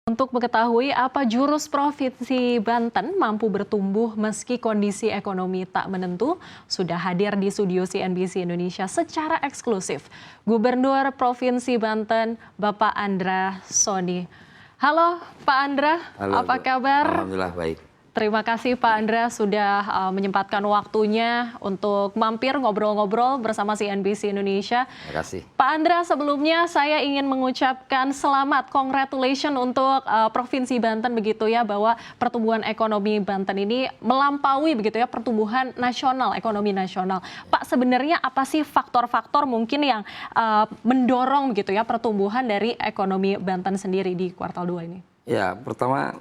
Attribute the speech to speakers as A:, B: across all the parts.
A: Untuk mengetahui apa jurus Provinsi Banten mampu bertumbuh meski kondisi ekonomi tak menentu, sudah hadir di studio CNBC Indonesia secara eksklusif Gubernur Provinsi Banten, Bapak Andra Soni. Halo Pak Andra,
B: Halo,
A: apa kabar?
B: Alhamdulillah baik.
A: Terima kasih Pak Andra sudah menyempatkan waktunya untuk mampir ngobrol-ngobrol bersama CNBC Indonesia.
B: Terima kasih.
A: Pak Andra, sebelumnya saya ingin mengucapkan selamat, congratulations untuk Provinsi Banten begitu ya, bahwa pertumbuhan ekonomi Banten ini melampaui begitu ya pertumbuhan nasional, ekonomi nasional. Pak, sebenarnya apa sih faktor-faktor mungkin yang mendorong begitu ya pertumbuhan dari ekonomi Banten sendiri di kuartal 2 ini?
B: Ya, pertama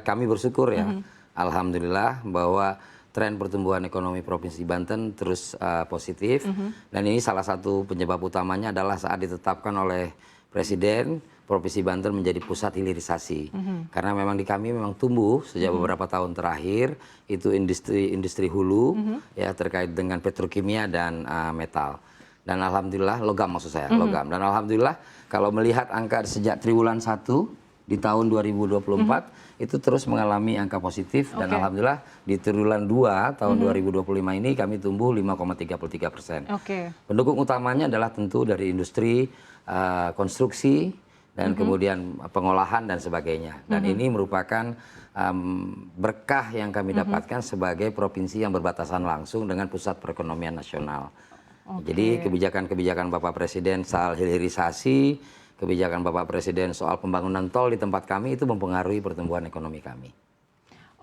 B: kami bersyukur ya, alhamdulillah bahwa tren pertumbuhan ekonomi Provinsi Banten terus positif, dan ini salah satu penyebab utamanya adalah saat ditetapkan oleh Presiden Provinsi Banten menjadi pusat hilirisasi. Karena memang di kami memang tumbuh sejak beberapa tahun terakhir itu industri hulu ya terkait dengan petrokimia dan metal. Dan alhamdulillah logam maksud saya, logam. Dan alhamdulillah kalau melihat angka sejak triwulan 1 di tahun 2024 itu terus mengalami angka positif, dan alhamdulillah di triwulan 2 tahun 2025 ini kami tumbuh 5,33%. Pendukung utamanya adalah tentu dari industri konstruksi dan kemudian pengolahan dan sebagainya. Dan ini merupakan berkah yang kami dapatkan sebagai provinsi yang berbatasan langsung dengan pusat perekonomian nasional. Jadi kebijakan-kebijakan Bapak Presiden soal hilirisasi, kebijakan Bapak Presiden soal pembangunan tol di tempat kami itu mempengaruhi pertumbuhan ekonomi kami.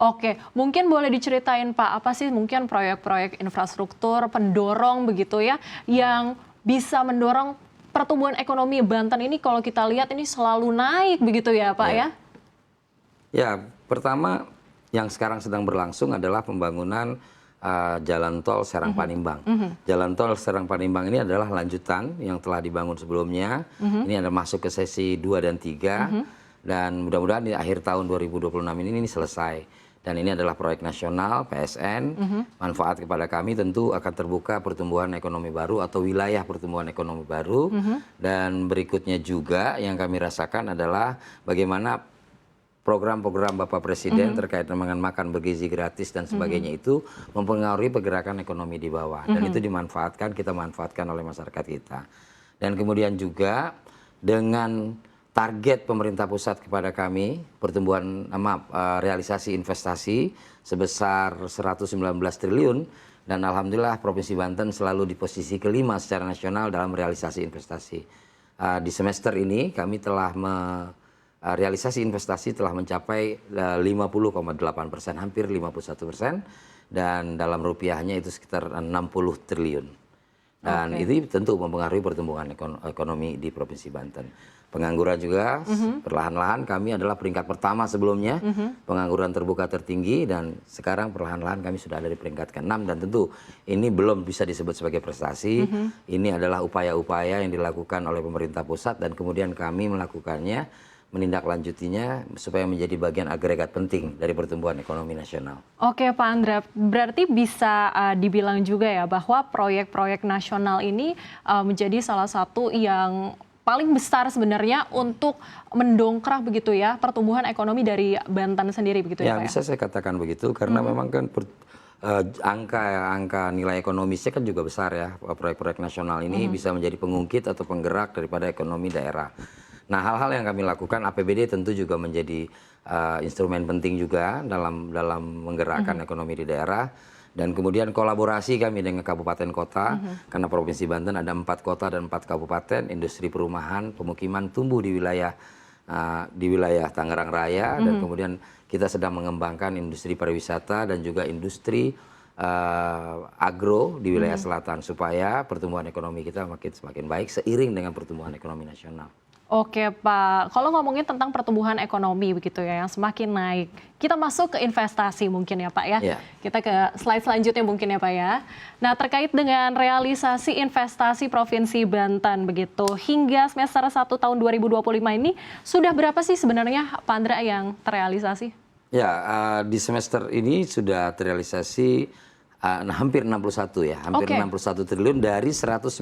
A: Oke, mungkin boleh diceritain Pak, apa sih mungkin proyek-proyek infrastruktur pendorong begitu ya, yang bisa mendorong pertumbuhan ekonomi Banten ini kalau kita lihat ini selalu naik begitu ya Pak ya?
B: Ya, pertama yang sekarang sedang berlangsung adalah pembangunan Jalan Tol Serang Panimbang. Jalan Tol Serang Panimbang ini adalah lanjutan yang telah dibangun sebelumnya. Ini ada masuk ke sesi 2 dan 3. Dan mudah-mudahan di akhir tahun 2026 ini selesai. Dan ini adalah proyek nasional PSN. Manfaat kepada kami tentu akan terbuka pertumbuhan ekonomi baru atau wilayah pertumbuhan ekonomi baru. Dan berikutnya juga yang kami rasakan adalah bagaimana program-program Bapak Presiden terkait dengan makan bergizi gratis dan sebagainya itu mempengaruhi pergerakan ekonomi di bawah. Dan itu dimanfaatkan, kita manfaatkan oleh masyarakat kita. Dan kemudian juga dengan target pemerintah pusat kepada kami, pertumbuhan realisasi investasi sebesar 119 triliun, dan alhamdulillah Provinsi Banten selalu di posisi kelima secara nasional dalam realisasi investasi. Di semester ini kami telah realisasi investasi telah mencapai 50,8%, hampir 51%, dan dalam rupiahnya itu sekitar 60 triliun. Dan itu tentu mempengaruhi pertumbuhan ekonomi di Provinsi Banten. Pengangguran juga perlahan-lahan kami adalah peringkat pertama sebelumnya, pengangguran terbuka tertinggi, dan sekarang perlahan-lahan kami sudah ada di peringkat ke-6, dan tentu ini belum bisa disebut sebagai prestasi. Ini adalah upaya-upaya yang dilakukan oleh pemerintah pusat, dan kemudian kami melakukannya, menindaklanjutinya supaya menjadi bagian agregat penting dari pertumbuhan ekonomi nasional.
A: Oke Pak Andra, berarti bisa dibilang juga ya bahwa proyek-proyek nasional ini menjadi salah satu yang paling besar sebenarnya untuk mendongkrak begitu ya pertumbuhan ekonomi dari Banten sendiri begitu ya Pak ya?
B: Bisa saya katakan begitu karena memang kan angka nilai ekonomisnya kan juga besar ya. Proyek-proyek nasional ini bisa menjadi pengungkit atau penggerak daripada ekonomi daerah. Nah, hal-hal yang kami lakukan, APBD tentu juga menjadi instrumen penting juga dalam menggerakkan ekonomi di daerah. Dan kemudian kolaborasi kami dengan kabupaten kota, karena Provinsi Banten ada 4 kota dan 4 kabupaten, industri perumahan, pemukiman tumbuh di wilayah Tangerang Raya, dan kemudian kita sedang mengembangkan industri pariwisata dan juga industri agro di wilayah selatan, supaya pertumbuhan ekonomi kita semakin baik seiring dengan pertumbuhan ekonomi nasional.
A: Oke Pak, kalau ngomongin tentang pertumbuhan ekonomi begitu ya yang semakin naik, kita masuk ke investasi mungkin ya Pak ya. Kita ke slide selanjutnya mungkin ya Pak ya. Nah, terkait dengan realisasi investasi Provinsi Banten begitu hingga semester 1 tahun 2025 ini sudah berapa sih sebenarnya Pak Andra yang terrealisasi?
B: Ya, di semester ini sudah terrealisasi hampir 61 ya, hampir 61 triliun dari 119,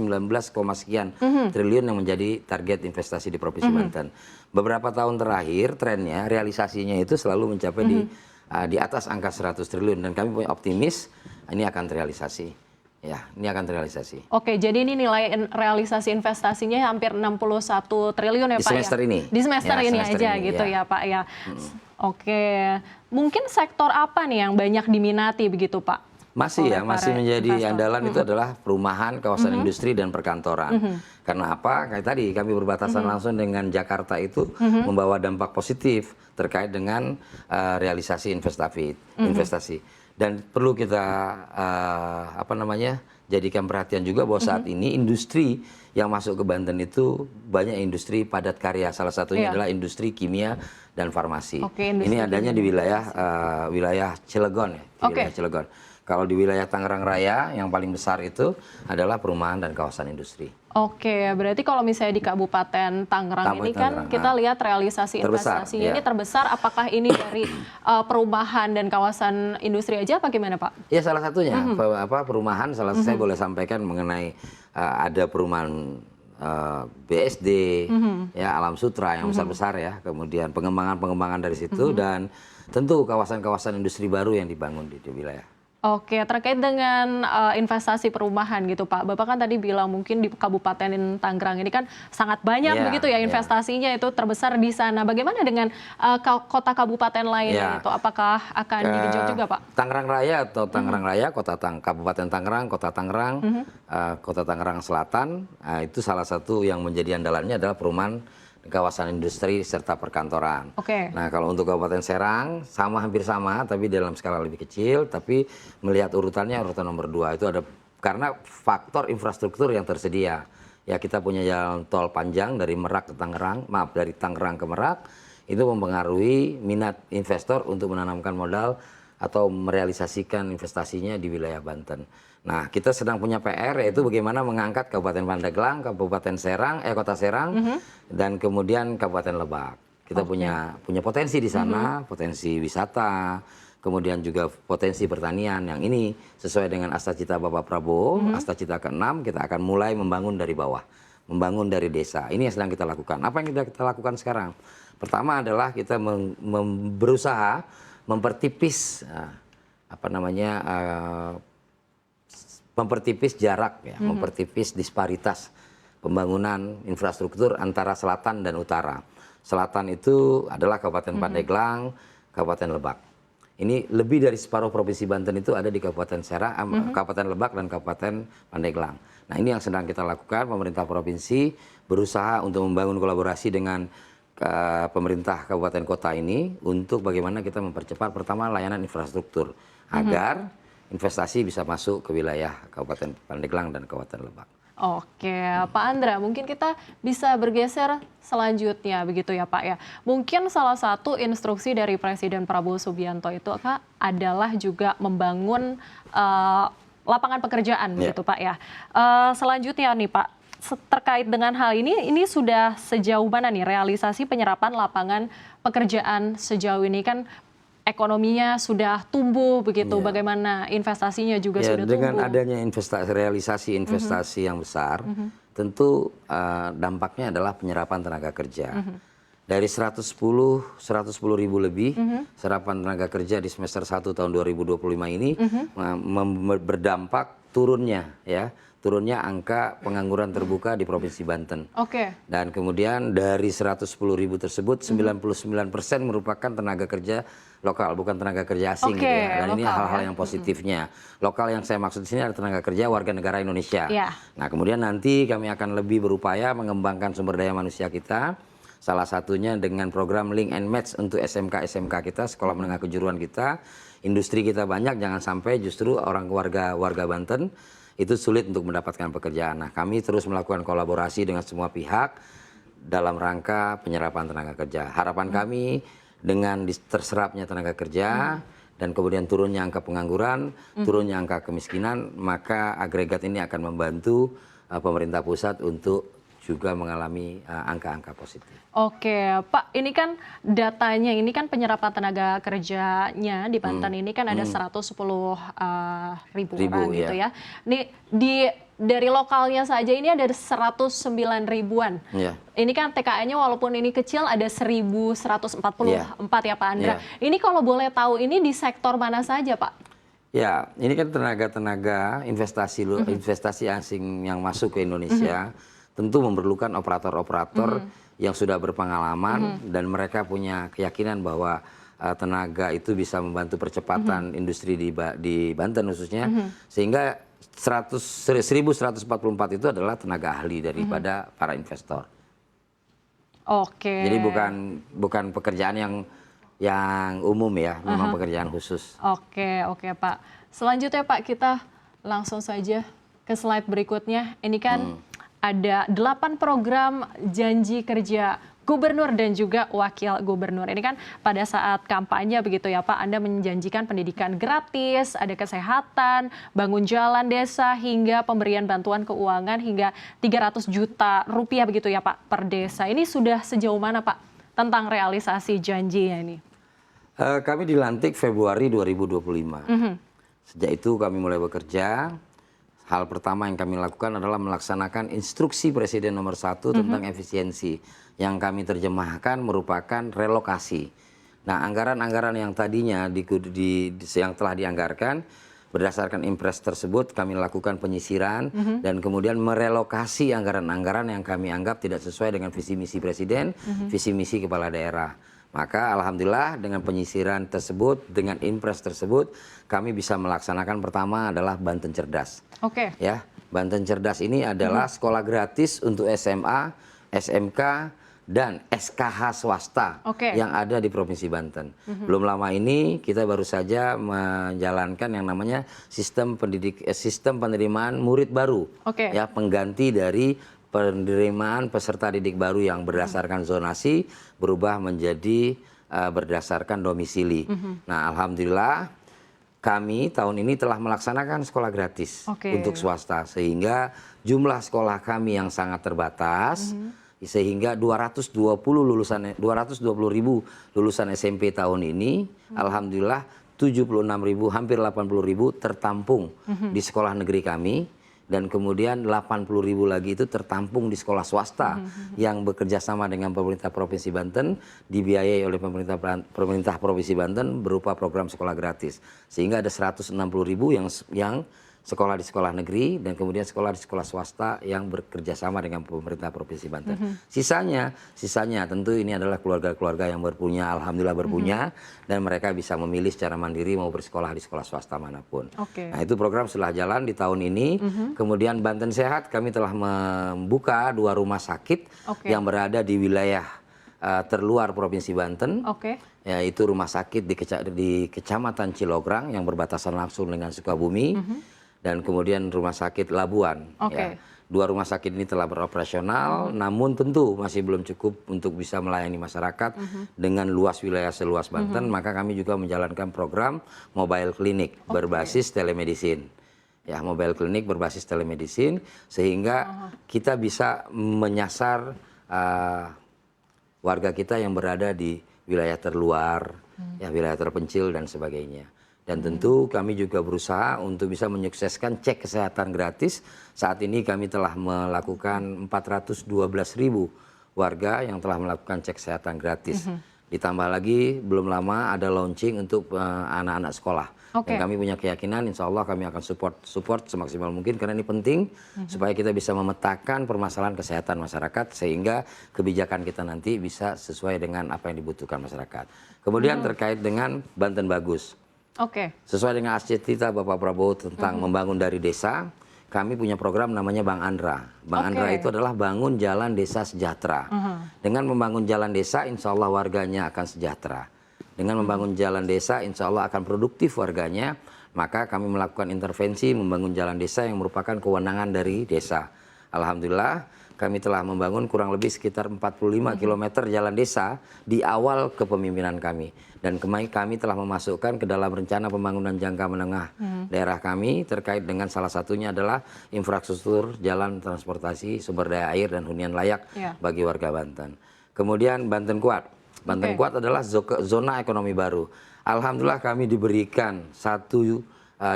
B: sekian triliun yang menjadi target investasi di Provinsi Banten. Beberapa tahun terakhir trennya realisasinya itu selalu mencapai di atas angka 100 triliun dan kami punya optimis ini akan terrealisasi. Ya, ini akan terrealisasi.
A: Oke, jadi ini nilai realisasi investasinya hampir 61 triliun ya
B: Di
A: Pak
B: semester
A: ya?
B: ini.
A: Di semester
B: Ya,
A: ini
B: semester
A: aja
B: ini,
A: gitu
B: ya.
A: ya Pak ya. Oke, mungkin sektor apa nih yang banyak diminati begitu Pak?
B: Masih ya,
A: oleh
B: masih
A: para
B: menjadi
A: investor?
B: andalan itu adalah perumahan, kawasan industri dan perkantoran. Karena apa? Kayak tadi kami berbatasan langsung dengan Jakarta itu membawa dampak positif terkait dengan realisasi investasi. Dan perlu kita jadikan perhatian juga bahwa saat ini industri yang masuk ke Banten itu banyak industri padat karya. Salah satunya adalah industri kimia dan farmasi. Ini adanya di wilayah Cilegon ya, wilayah Cilegon. Kalau di wilayah Tangerang Raya yang paling besar itu adalah perumahan dan kawasan industri.
A: Oke, berarti kalau misalnya di Kabupaten Tangerang ini kan kita lihat realisasi investasinya ini terbesar. Apakah ini dari perumahan dan kawasan industri aja apa gimana Pak?
B: Ya salah satunya perumahan. Saya boleh sampaikan mengenai ada perumahan BSD, ya Alam Sutra yang besar-besar ya. Kemudian pengembangan dari situ dan tentu kawasan-kawasan industri baru yang dibangun di wilayah.
A: Oke, terkait dengan investasi perumahan gitu Pak. Bapak kan tadi bilang mungkin di Kabupaten Tangerang ini kan sangat banyak begitu ya investasinya itu terbesar di sana. Bagaimana dengan kota kabupaten lainnya itu? Apakah akan digenjot juga Pak?
B: Tangerang Raya atau Tangerang Raya, Kabupaten Tangerang, Kota Tangerang, Kota Tangerang Selatan, itu salah satu yang menjadi andalannya adalah perumahan kawasan industri serta perkantoran. Nah, kalau untuk Kabupaten Serang hampir sama, tapi dalam skala lebih kecil. Tapi melihat urutannya urutan nomor 2 itu ada karena faktor infrastruktur yang tersedia. Ya kita punya jalan tol panjang dari Merak ke Tangerang, dari Tangerang ke Merak, itu mempengaruhi minat investor untuk menanamkan modal atau merealisasikan investasinya di wilayah Banten. Nah, kita sedang punya PR yaitu bagaimana mengangkat Kabupaten Pandeglang, Kabupaten Serang, Kota Serang, dan kemudian Kabupaten Lebak. Kita punya potensi di sana, potensi wisata, kemudian juga potensi pertanian yang ini sesuai dengan Astacita Bapak Prabowo, Astacita ke-6 kita akan mulai membangun dari bawah, membangun dari desa. Ini yang sedang kita lakukan. Apa yang kita lakukan sekarang? Pertama adalah kita berusaha mempertipis mempertipis jarak ya, mempertipis disparitas pembangunan infrastruktur antara selatan dan utara. Selatan itu adalah Kabupaten Pandeglang, Kabupaten Lebak. Ini lebih dari separuh Provinsi Banten itu ada di Kabupaten Serang, Kabupaten Lebak dan Kabupaten Pandeglang. Nah, ini yang sedang kita lakukan. Pemerintah provinsi berusaha untuk membangun kolaborasi dengan pemerintah kabupaten kota ini untuk bagaimana kita mempercepat pertama layanan infrastruktur agar investasi bisa masuk ke wilayah Kabupaten Pandeglang dan Kabupaten Lebak.
A: Oke, Pak Andra, mungkin kita bisa bergeser selanjutnya begitu ya Pak ya. Mungkin salah satu instruksi dari Presiden Prabowo Subianto itu adalah juga membangun lapangan pekerjaan begitu Pak ya. Selanjutnya nih Pak, terkait dengan hal ini sudah sejauh mana nih realisasi penyerapan lapangan pekerjaan sejauh ini kan ekonominya sudah tumbuh begitu, bagaimana investasinya juga sudah tumbuh.
B: Dengan adanya realisasi investasi yang besar, tentu dampaknya adalah penyerapan tenaga kerja. Dari 110 ribu lebih serapan tenaga kerja di semester 1 tahun 2025 ini berdampak turunnya angka pengangguran terbuka di Provinsi Banten. Dan kemudian dari 110 ribu tersebut 99% merupakan tenaga kerja lokal, bukan tenaga kerja asing. Dan ini hal-hal yang positifnya. Lokal yang saya maksud di sini adalah tenaga kerja warga negara Indonesia. Nah, kemudian nanti kami akan lebih berupaya mengembangkan sumber daya manusia kita. Salah satunya dengan program Link and Match untuk SMK kita, sekolah menengah kejuruan kita. Industri kita banyak, jangan sampai justru warga Banten itu sulit untuk mendapatkan pekerjaan. Nah, kami terus melakukan kolaborasi dengan semua pihak dalam rangka penyerapan tenaga kerja. Harapan kami dengan terserapnya tenaga kerja dan kemudian turunnya angka pengangguran, turunnya angka kemiskinan, maka agregat ini akan membantu pemerintah pusat untuk juga mengalami angka-angka positif.
A: Oke, Pak, ini kan datanya, ini kan penyerapan tenaga kerjanya di Banten ini kan ada 110 ribu orang gitu ya. Nih dari lokalnya saja ini ada 109 ribuan.
B: Ya.
A: Ini kan TKA-nya walaupun ini kecil ada 1.144 ya Pak Andra.
B: Ya.
A: Ini kalau boleh tahu ini di sektor mana saja Pak?
B: Ya, ini kan tenaga-tenaga investasi asing yang masuk ke Indonesia tentu memerlukan operator-operator yang sudah berpengalaman dan mereka punya keyakinan bahwa tenaga itu bisa membantu percepatan industri di Banten khususnya, sehingga 1.144 itu adalah tenaga ahli daripada para investor.
A: Oke.
B: Jadi bukan pekerjaan yang umum ya, memang pekerjaan khusus.
A: Oke Pak. Selanjutnya Pak, kita langsung saja ke slide berikutnya. Ini kan ada 8 program janji kerja gubernur dan juga wakil gubernur. Ini kan pada saat kampanye begitu ya Pak, Anda menjanjikan pendidikan gratis, ada kesehatan, bangun jalan desa, hingga pemberian bantuan keuangan hingga 300 juta rupiah begitu ya Pak per desa. Ini sudah sejauh mana Pak tentang realisasi janjinya ini?
B: Kami dilantik Februari 2025. Sejak itu kami mulai bekerja. Hal pertama yang kami lakukan adalah melaksanakan instruksi Presiden nomor 1 tentang efisiensi. Yang kami terjemahkan merupakan relokasi. Nah, anggaran-anggaran yang tadinya yang telah dianggarkan, berdasarkan impres tersebut kami lakukan penyisiran dan kemudian merelokasi anggaran-anggaran yang kami anggap tidak sesuai dengan visi misi Presiden, visi misi kepala daerah. Maka alhamdulillah dengan penyisiran tersebut, dengan impres tersebut, kami bisa melaksanakan pertama adalah Banten Cerdas.
A: Oke.
B: Ya, Banten Cerdas ini adalah sekolah gratis untuk SMA, SMK, dan SKH swasta yang ada di Provinsi Banten. Belum lama ini kita baru saja menjalankan yang namanya sistem penerimaan murid baru, ya, pengganti dari penerimaan peserta didik baru yang berdasarkan zonasi berubah menjadi berdasarkan domisili. Nah, alhamdulillah kami tahun ini telah melaksanakan sekolah gratis untuk swasta, sehingga jumlah sekolah kami yang sangat terbatas, sehingga 220.000 lulusan SMP tahun ini, alhamdulillah 76.000 hampir 80.000 tertampung di sekolah negeri kami. Dan kemudian 80.000 lagi itu tertampung di sekolah swasta yang bekerja sama dengan pemerintah Provinsi Banten, dibiayai oleh pemerintah Provinsi Banten berupa program sekolah gratis. Sehingga ada 160.000 yang sekolah di sekolah negeri dan kemudian sekolah di sekolah swasta yang bekerja sama dengan pemerintah Provinsi Banten. Sisanya tentu ini adalah keluarga-keluarga yang berpunya, alhamdulillah berpunya, dan mereka bisa memilih secara mandiri mau bersekolah di sekolah swasta manapun. Nah, itu program setelah jalan di tahun ini. Kemudian Banten Sehat, kami telah membuka 2 rumah sakit yang berada di wilayah terluar Provinsi Banten, yaitu rumah sakit di Kecamatan Cilograng yang berbatasan langsung dengan Sukabumi, dan kemudian rumah sakit Labuan. Ya. 2 rumah sakit ini telah beroperasional, namun tentu masih belum cukup untuk bisa melayani masyarakat dengan luas wilayah seluas Banten, maka kami juga menjalankan program mobile clinic berbasis telemedicine. Ya, mobile clinic berbasis telemedicine, sehingga kita bisa menyasar warga kita yang berada di wilayah terluar, ya, wilayah terpencil dan sebagainya. Dan tentu kami juga berusaha untuk bisa menyukseskan cek kesehatan gratis. Saat ini kami telah melakukan 412.000 warga yang telah melakukan cek kesehatan gratis. Ditambah lagi belum lama ada launching untuk anak-anak sekolah. Dan kami punya keyakinan insya Allah kami akan support semaksimal mungkin, karena ini penting supaya kita bisa memetakan permasalahan kesehatan masyarakat sehingga kebijakan kita nanti bisa sesuai dengan apa yang dibutuhkan masyarakat. Kemudian terkait dengan Banten Bagus. Sesuai dengan cita Bapak Prabowo tentang membangun dari desa, kami punya program namanya Bang Andra. Bang Andra itu adalah bangun jalan desa sejahtera. Dengan membangun jalan desa, insya Allah warganya akan sejahtera. Dengan membangun jalan desa, insya Allah akan produktif warganya. Maka kami melakukan intervensi membangun jalan desa yang merupakan kewenangan dari desa. Alhamdulillah, kami telah membangun kurang lebih sekitar 45 km jalan desa di awal kepemimpinan kami. Dan kami telah memasukkan ke dalam rencana pembangunan jangka menengah daerah kami terkait dengan salah satunya adalah infrastruktur jalan transportasi, sumber daya air, dan hunian layak bagi warga Banten. Kemudian Banten Kuat. Banten Kuat adalah zona ekonomi baru. Alhamdulillah kami diberikan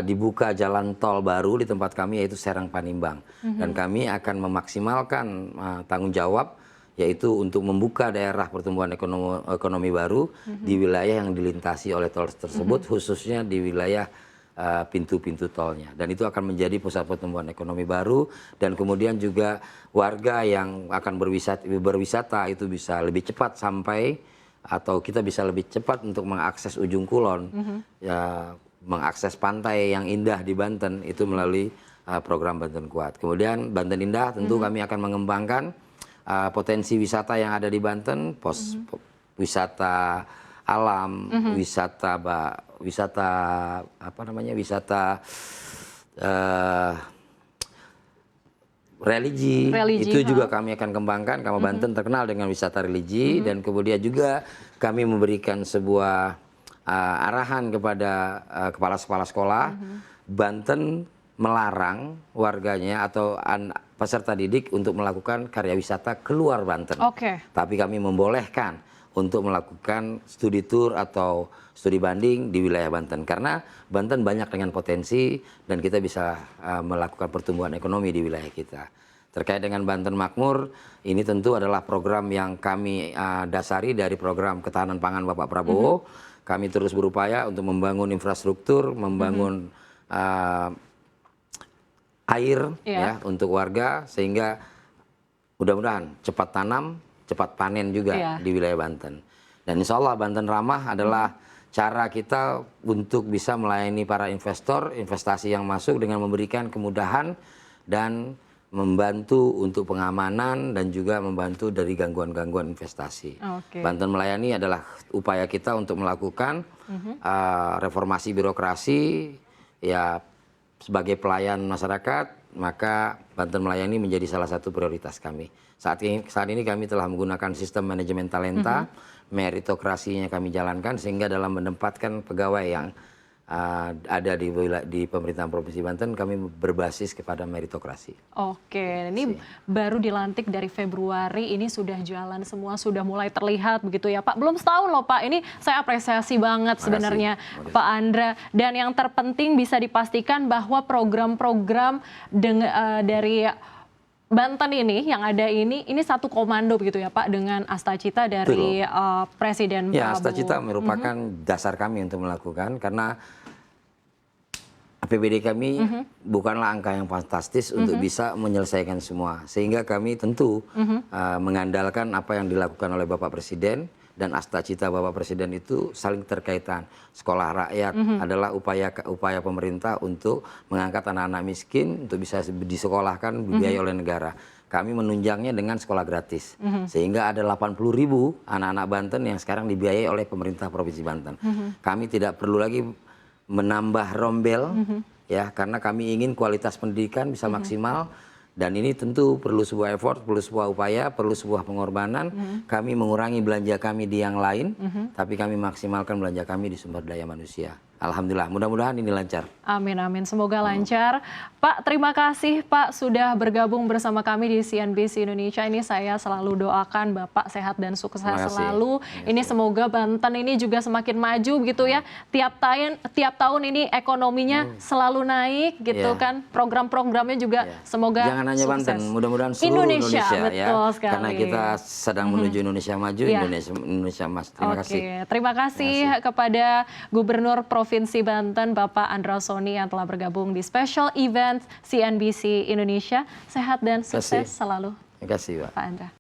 B: dibuka jalan tol baru di tempat kami yaitu Serang Panimbang. Dan kami akan memaksimalkan tanggung jawab yaitu untuk membuka daerah pertumbuhan ekonomi baru di wilayah yang dilintasi oleh tol tersebut, khususnya di wilayah pintu-pintu tolnya. Dan itu akan menjadi pusat pertumbuhan ekonomi baru, dan kemudian juga warga yang akan berwisata itu bisa lebih cepat sampai, atau kita bisa lebih cepat untuk mengakses ujung kulon, ya, mengakses pantai yang indah di Banten itu melalui program Banten Kuat. Kemudian Banten Indah tentu kami akan mengembangkan potensi wisata yang ada di Banten, wisata alam, wisata religi, itu juga kami akan kembangkan karena Banten terkenal dengan wisata religi. Dan kemudian juga kami memberikan sebuah arahan kepada kepala sekolah. Banten melarang warganya atau peserta didik untuk melakukan karya wisata keluar Banten. Tapi kami membolehkan untuk melakukan studi tour atau studi banding di wilayah Banten. Karena Banten banyak dengan potensi dan kita bisa melakukan pertumbuhan ekonomi di wilayah kita. Terkait dengan Banten Makmur, ini tentu adalah program yang kami dasari dari program ketahanan pangan Bapak Prabowo. Kami terus berupaya untuk membangun infrastruktur, membangun air ya untuk warga, sehingga mudah-mudahan cepat tanam, cepat panen juga di wilayah Banten. Dan insya Allah Banten Ramah adalah cara kita untuk bisa melayani para investor, investasi yang masuk dengan memberikan kemudahan dan membantu untuk pengamanan dan juga membantu dari gangguan-gangguan investasi. Banten Melayani adalah upaya kita untuk melakukan reformasi birokrasi, ya, sebagai pelayan masyarakat, maka Banten Melayani menjadi salah satu prioritas kami. Saat ini kami telah menggunakan sistem manajemen talenta, meritokrasinya kami jalankan sehingga dalam menempatkan pegawai yang ada di pemerintahan Provinsi Banten, kami berbasis kepada meritokrasi.
A: Ini baru dilantik dari Februari, ini sudah jalan semua, sudah mulai terlihat begitu ya Pak. Belum setahun loh Pak, ini saya apresiasi banget sebenarnya Pak Andra. Dan yang terpenting bisa dipastikan bahwa program-program dari Banten ini yang ada ini satu komando begitu ya Pak, dengan Astacita dari Presiden Prabowo.
B: Ya, Astacita merupakan dasar kami untuk melakukan, karena APBD kami bukanlah angka yang fantastis untuk bisa menyelesaikan semua. Sehingga kami tentu mengandalkan apa yang dilakukan oleh Bapak Presiden, dan Astacita Bapak Presiden itu saling terkaitan. Sekolah rakyat adalah upaya pemerintah untuk mengangkat anak-anak miskin untuk bisa disekolahkan, dibiayai oleh negara. Kami menunjangnya dengan sekolah gratis. Sehingga ada 80.000 anak-anak Banten yang sekarang dibiayai oleh pemerintah Provinsi Banten. Kami tidak perlu lagi menambah rombel, ya, karena kami ingin kualitas pendidikan bisa maksimal. Dan ini tentu perlu sebuah effort, perlu sebuah upaya, perlu sebuah pengorbanan. Kami mengurangi belanja kami di yang lain, tapi kami maksimalkan belanja kami di sumber daya manusia. Alhamdulillah, mudah-mudahan ini lancar.
A: Amin, amin. Semoga lancar. Pak, terima kasih Pak sudah bergabung bersama kami di CNBC Indonesia. Ini saya selalu doakan Bapak sehat dan sukses selalu. Ini semoga Banten ini juga semakin maju begitu ya. Tiap tahun ini ekonominya selalu naik gitu kan. Program-programnya juga semoga
B: jangan hanya
A: sukses.
B: Banten, mudah-mudahan seluruh Indonesia
A: betul
B: ya.
A: sekali.
B: Karena kita sedang menuju Indonesia maju, Indonesia emas. Terima kasih.
A: Terima kasih kepada Gubernur Provinsi Banten Bapak Andra Soni yang telah bergabung di special event CNBC Indonesia. Sehat dan sukses selalu.
B: Terima kasih Pak
A: Andra.